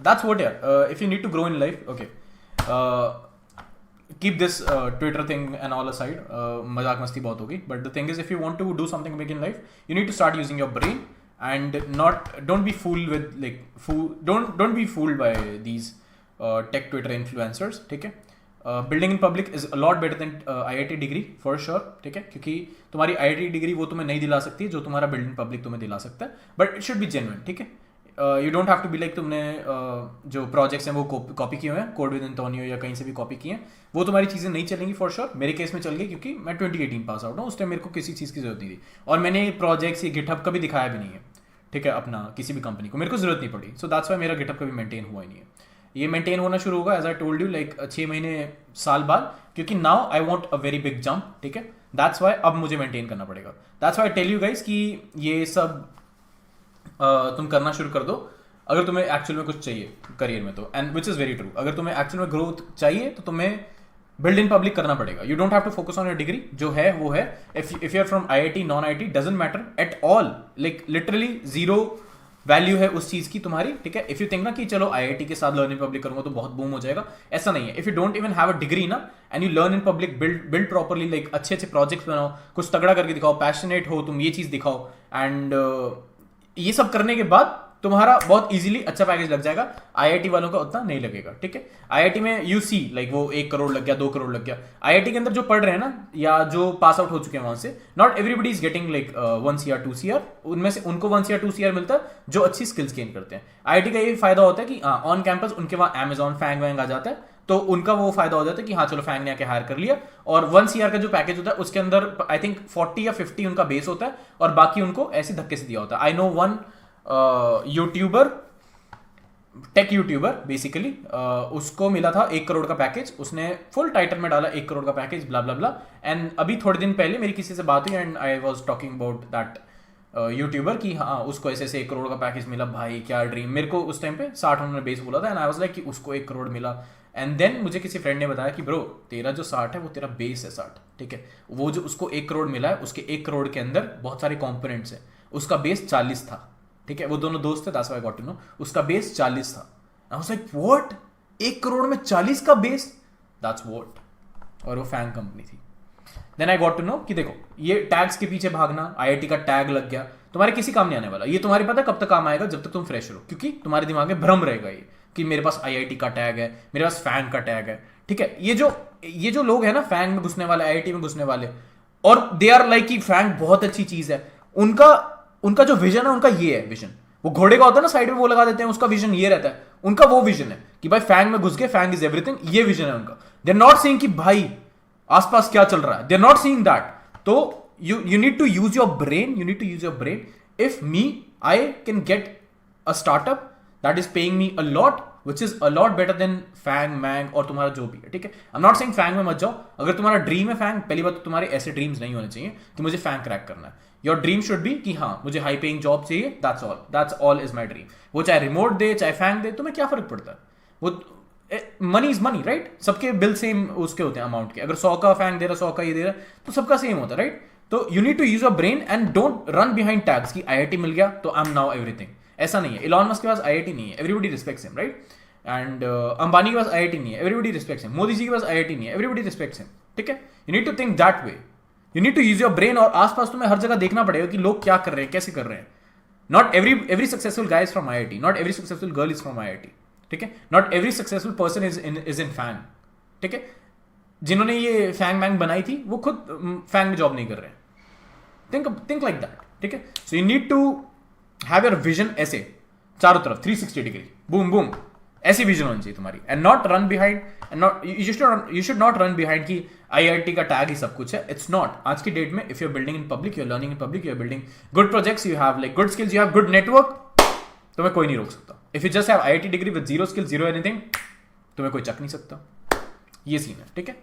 That's what यार, if you need to grow in life, okay, keep this Twitter thing and all aside, मजाक मस्ती बहुत होगी, but the thing is if you want to do something big in life, you need to start using your brain and don't be fooled with like don't be fooled by these tech Twitter influencers, ठीक है. Building in public is a lot better than IIT degree for sure, ठीक है, क्योंकि तुम्हारी IIT degree वो तुम्हें नहीं दिला सकती जो तुम्हारा बिल्डिंग पब्लिक तुम्हें दिला सकता है, but it should be genuine, ठीक है. You don't have to be like तुमने जो प्रोजेक्ट्स हैं वो कॉपी किए हुए हैं कोड विद एंटोनियो या कहीं से भी कॉपी किए हैं, वो तुम्हारी चीज़ें नहीं चलेंगी फॉर श्योर. मेरे केस में चल गई क्योंकि मैं 2018 पास आउट हूँ, उस टाइम मेरे को किसी चीज़ की जरूरत नहीं थी और मैंने प्रोजेक्ट्स या गिटहब कभी दिखाया भी नहीं है, ठीक है, अपना किसी भी कंपनी को मेरे को जरूरत नहीं पड़ी. सो दैट्स वाई मेरा गिटहब कभी मेंटेन हुआ ही नहीं है. ये मेंटेन होना शुरू होगा as I told you like 6 महीने साल बाद, क्योंकि now I want a very big jump, ठीक है. दैट्स वाई अब मुझे मेंटेन करना पड़ेगा. That's why I tell you guys कि ये सब तुम करना शुरू कर दो अगर तुम्हें एक्चुअल में कुछ चाहिए करियर में तो, and which is very true. अगर तुम्हें एक्चुअल में ग्रोथ चाहिए तो तुम्हें बिल्ड इन पब्लिक करना पड़ेगा. You don't have to focus on your degree, जो है वो है. If you are from IIT non IIT doesn't matter at all, like literally zero value है उस चीज की तुम्हारी, ठीक है. इफ यू थिंक ना कि चलो IIT के साथ लर्न इन पब्लिक करूंगा तो बहुत बूम हो जाएगा, ऐसा नहीं है. If you don't even have a degree ना and you learn in public, build properly, like अच्छे अच्छे प्रोजेक्ट्स बनाओ, कुछ तगड़ा करके दिखाओ, पैशनेट हो तुम, ये चीज दिखाओ, एंड ये सब करने के बाद तुम्हारा बहुत इजीली अच्छा पैकेज लग जाएगा. IIT वालों का उतना नहीं लगेगा, ठीक है. IIT में यू सी लाइक वो 1 करोड़ लग गया, 2 करोड़ लग गया. IIT के अंदर जो पढ़ रहे हैं ना या जो पास आउट हो चुके हैं वहां से, not everybody is getting like 1 CR 2 CR, उनमें से उनको 1 CR 2 CR मिलता है जो अच्छी स्किल्स गेन करते हैं. IIT का ये फायदा होता है कि ऑन कैंपस उनके वहाँ Amazon फैंग वैंग आ जाता है, तो उनका वो फायदा हो जाता है कि हाँ चलो फैंग ने आके हायर कर लिया, और 1 CR का जो पैकेज होता है उसके अंदर आई थिंक 40 या 50 उनका बेस होता है और बाकी उनको ऐसे धक्के से दिया होता है. I know one YouTuber, tech YouTuber basically, उसको मिला था 1 करोड़ का पैकेज, उसने फुल टाइटल में डाला 1 करोड़ का package, blah blah blah. And अभी थोड़े दिन पहले मेरी किसी से बात हुई and I was talking about that YouTuber कि हाँ उसको ऐसे ऐसे 1 करोड़ का पैकेज मिला. भाई क्या ड्रीम. मेरे को उस टाइम पे 60 उन्होंने बेस बोला था एंड आई वाज लाइक कि उसको 1 करोड़ मिला. एंड देन मुझे किसी फ्रेंड ने बताया कि ब्रो तेरा जो 60 है वो तेरा बेस है 60, ठीक है. वो जो उसको 1 करोड़ मिला है उसके 1 करोड़ के अंदर बहुत सारे कॉम्पोनेंट्स है. उसका बेस 40 था, ठीक है. वो दोनों दोस्त थे, that's why I got to know. उसका बेस 40 था. I was like what, 1 crore में 40 का बेस, दैट्स व्हाट. और वो फैंग कंपनी थी. Then I got to know कि देखो ये टैग्स के पीछे भागना, IIT का टैग लग गया, तुम्हारे किसी काम नहीं आने वाला. ये तुम्हारे पता कब तक काम आएगा, जब तक तुम फ्रेश हो, क्योंकि तुम्हारे दिमाग में भ्रम रहेगा ये कि मेरे पास IIT का टैग है, मेरे पास फैंग का टैग है, ठीक है. ये जो लोग हैं ना फैंग में घुसने वाले, IIT में घुसने वाले, और दे आर लाइक कि फैंग बहुत अच्छी चीज है, उनका जो विजन है उनका ये है विजन. वो घोड़े का होता है ना साइड में वो लगा देते हैं, उसका विजन ये रहता है. उनका वो विजन है कि भाई फैंग में घुस गए, फैंग इज एवरीथिंग, ये विजन है उनका. दे आर नॉट सीइंग कि भाई आसपास क्या चल रहा है, they are not seeing that. तो you need to use your brain, you need to use your brain. If me I can get a startup that is paying me a lot, which is a lot better than FAANG MAANG और तुम्हारा जो भी है, ठीक है. I am not saying FAANG में मत जाओ. अगर तुम्हारा ड्रीम है फैंग, पहली बात तो तुम्हारे ऐसे ड्रीम्स नहीं होने चाहिए कि मुझे फैंग क्रैक करना है. योर ड्रीम शुड बी कि हाँ मुझे हाई पेइंग जॉब चाहिए, that's all is my dream. वो चाहे रिमोट दे चाहे फैंग दे, तुम्हें क्या फर्क पड़ता है. वो मनी इज मनी, राइट. सबके बिल सेम उसके होते हैं अमाउंट के. अगर 100 का फैंग दे रहा, 100 का ये दे रहा, तो सबका सेम होता है, राइट. तो you need to use your brain and don't run behind tags कि IIT मिल गया तो आई एम नाउ एवरीथिंग. ऐसा नहीं है. इलॉन मस्क के पास IIT नहीं है, everybody respects him, right. And Ambani के पास IIT नहीं है, everybody respects him. Modi ji के पास IIT नहीं है, एवरीबॉडी रिस्पेक्ट्स हिम, ठीक है. You need to think that way, you need to use your brain. और आसपास तुम्हें हर जगह देखना पड़ेगा कि लोग क्या कर रहे हैं, कैसे कर रहे हैं. Not every successful guy is from IIT, not every successful girl is from IIT, ठीक है. Not every successful person is in FAANG, ठीक है. जिन्होंने ये फैंग मैंग बनाई थी वो खुद फैंग में जॉब नहीं कर रहे हैं. थिंक लाइक दैट, ठीक है. So you need to have your vision ऐसे चारों तरफ 360 डिग्री, बूम बूम, ऐसी विजन होनी चाहिए तुम्हारी. And not run behind, and not you should not run behind कि IIT का टैग ही सब कुछ है. It's not. आज की डेट में if you are building in public, you are learning in public, you are building good projects, you have like good skills, you have good network, तुम्हें कोई नहीं रोक सकता. If you just have IIT degree with zero skill, zero anything, तुम्हें कोई चक नहीं सकता. ये सीन है, ठीक है.